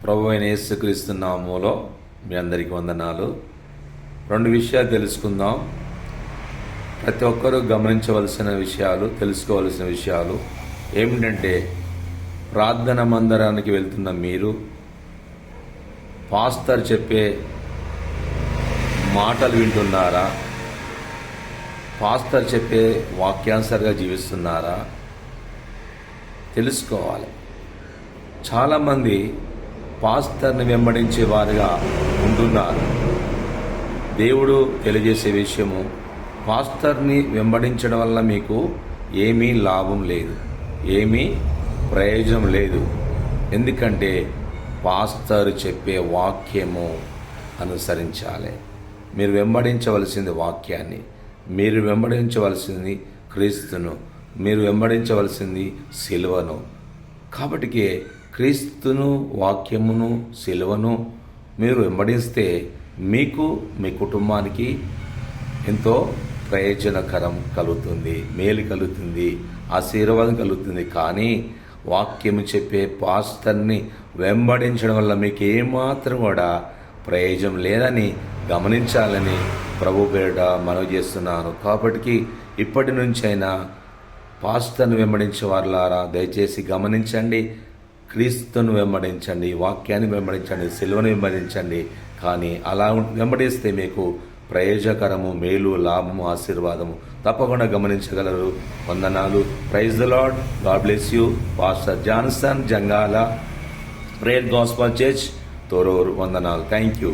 ప్రభువైన యేసుక్రీస్తు నామములో మీ అందరికీ వందనాలు. 2 విషయాలు తెలుసుకుందాం. ప్రతి ఒక్కరూ గమనించవలసిన విషయాలు, తెలుసుకోవలసిన విషయాలు ఏమిటంటే, ప్రార్థన మందిరానికి వెళ్తున్న మీరు పాస్టర్ చెప్పే మాటలు వింటున్నారా? పాస్టర్ చెప్పే వాక్యానుసారంగా జీవిస్తున్నారా? తెలుసుకోవాలి. చాలామంది పాస్టర్ని వెంబడించే వారుగా ఉంటున్నారు. దేవుడు తెలియజేసే విషయము, పాస్టర్ని వెంబడించడం వల్ల మీకు ఏమీ లాభం లేదు, ఏమీ ప్రయోజనం లేదు. ఎందుకంటే పాస్టర్ చెప్పే వాక్యము అనుసరించాలి. మీరు వెంబడించవలసింది వాక్యాన్ని, మీరు వెంబడించవలసింది క్రీస్తును, మీరు వెంబడించవలసింది సిలువను. కాబట్టి క్రీస్తును, వాక్యమును, సిలువను మీరు వెంబడిస్తే మీకు, మీ కుటుంబానికి ఎంతో ప్రయోజనకరం కలుగుతుంది, మేలు కలుగుతుంది, ఆశీర్వాదం కలుగుతుంది. కానీ వాక్యము చెప్పే పాస్టర్ని వెంబడించడం వల్ల మీకు ఏమాత్రం కూడా ప్రయోజనం లేదని గమనించాలని ప్రభు పేరిట మనవి చేస్తున్నాను. కాబట్టి ఇప్పటి నుంచైనా పాస్టర్ను వెంబడించే వారులారా దయచేసి గమనించండి, క్రీస్తును వెంబడించండి, వాక్యాన్ని వెంబడించండి, సిలువను వెంబడించండి. కానీ అలా వెంబడిస్తే మీకు ప్రయోజకరము, మేలు, లాభము, ఆశీర్వాదము తప్పకుండా గమనించగలరు. వందనాలు. Praise the lord. God bless you. Pastor Johnson, Jangala, prayer gospel church, Thorrur. వందనాలు. Thank you.